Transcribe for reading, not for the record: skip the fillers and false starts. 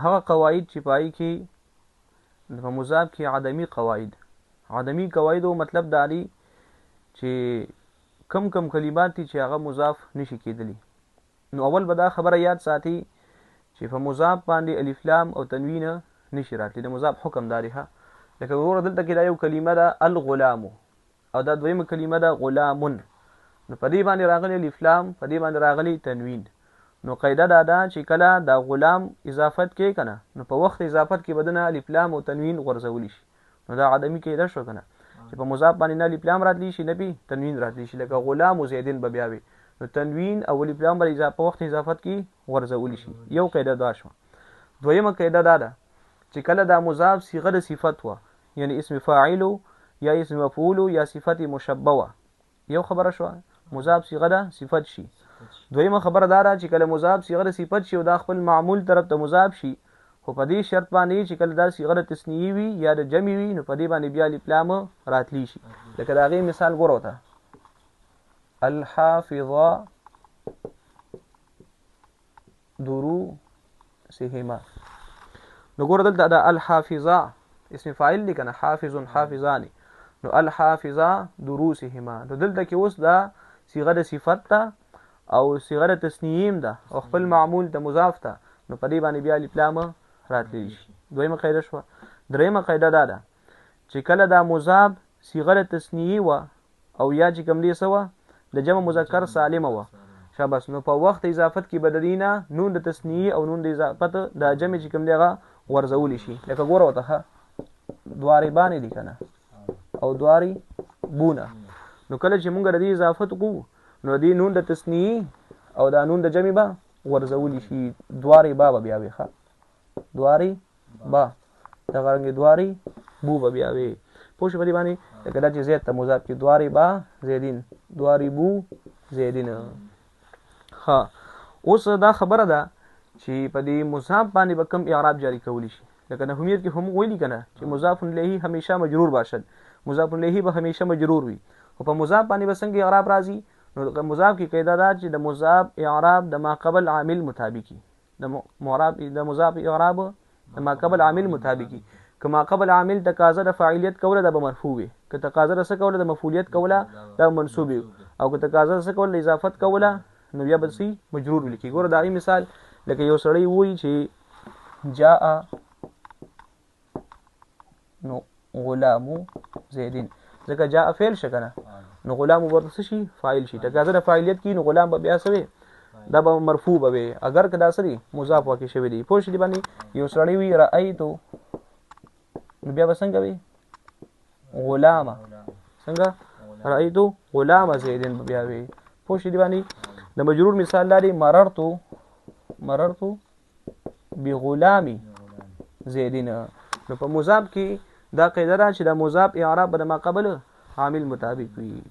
هغه قواعد چې پای کې په مضاف کې عدمی قواعد مطلب داری چې کم کلمات دي چې هغه مضاف نشي کېدلی. نو اول به دا خبره یاد ساتي چې په مضاف باندې الف لام او تنوین نشي راتلی. د مضاف حکم داری ها، لکه ور دلته کې دا یو کلمه ده الغلام او دا دویمه کلمه ده غلامن، نو په دې باندې راغلی الف لام، په دې باندې راغلی تنوین. نو قاعده دا ده چې کله دا غلام اضافت کې کنه نو په وخت اضافت کې بدنه الف لام او تنوین غرزولی شي. نو دا عدمی قاعده شو کنه چې په مضاف باندې نه الف لام راتلی شي نه به تنوین راتلی شي. لکه غلام او زیدین به بیا وي، نو تنوین او الف لام باندې اضافه وخت اضافت کې غرزولی شي. یو قاعده دا شو. دویمه قاعده دا ده چې کله دا مضاف صيغه د صفت و، یعنی اسم فاعل یا اسم مفعول یا صفت مشبوه، یو خبره شو مضاف صيغه د صفت شي. دویمه خبره دا چې کله مضاف صيغه د صفت شي او دا خپل معمول طرف ته مضاف شي، خو په دې شرط باندې چې کله دا صيغه د تثنیه وي یا د جمع وي نو په دې باندې بیا الف لام راتلی شي. لکه دا غي مثال ګورو ته الحافظه دروسهما. نو ګور دلته دا الحافظه اسم فاعل دی کنه، حافظ حافظان، نو الحافظه دروسهما. نو دلته کې اوس دا صيغه د صفت ته او صيغه د تثنیه ده او خپل معمول د مضاف ته، نو په دې باندې بیا الف لام راتلی شي. دویمه قاعده شو. دریمه قاعده دا ده چې کله دا مضاف صيغه د تثنیه و او یا چې کوم دی سوا د جمع مذکر سالم و شاباس، نو په وخت اضافت کې بدلینا نون د تثنیه او نون د اضافت د جمع چې کوم دیغه ورزول شي. لکه ګوره وته دواری باندې دي کنه او دواری بونه، نو کله چې مونږ د دې اضافت کو نو دې نون د تثنیه او دا نون د جمع به ورزول شي. دواری با بیا وي ښه، دواری با دا غرنګ دواری بو بیا وي. پوه شو په دې باندې لکه دا چې زید ته مضاف کې دواری با زیدین، دواری بو زیدین. ها اوس دا خبره ده چې په دې مضاف باندې به کم اعراب جاری کولی شي. لکه نحویت کې هم ویلي کنه چې مضاف الیه همیشه مجرور باشد، مضاف الیه به همیشه مجرور وي، او په مضاف باندې به څنګه اعراب راځي. نو مضاف کې قاعده ده چې د مضاف اعراب د ما قبل عامل مطابقي، د مضاف اعراب د ما قبل عامل مطابقي. کما قبل عامل تقاضا د فاعلیت کوله د مرفوع وي، که تقاضا د څه کوله د مفعولیت کوله د منصوب وي، او که تقاضا د څه کوله د اضافت کوله نو بیا به سي مجرور لیکي. ګوره دا مثال لکه یو سړی وایي چې جاء نو غلام زیدین، ځکه جاء فعل شکنه نو غلام ورته شي فاعل شي. تقاضا د فاعلیت کی نو غلام به بیا سوي دا به مرفوع به، اگر کدا سری مضاف واقع شوی دی. پوه شئ باندې یو سړی وی رایتو نو بیا څنګه وی غلام، څنګه رایتو غلام زیدین بیا وی. پوه شئ باندې د مجرور مثال لري مررتو بغلامی زیدین. نو په مضاف کې دا قاعده ده چې د مضاف اعراب به د ما قبل عامل مطابق وي.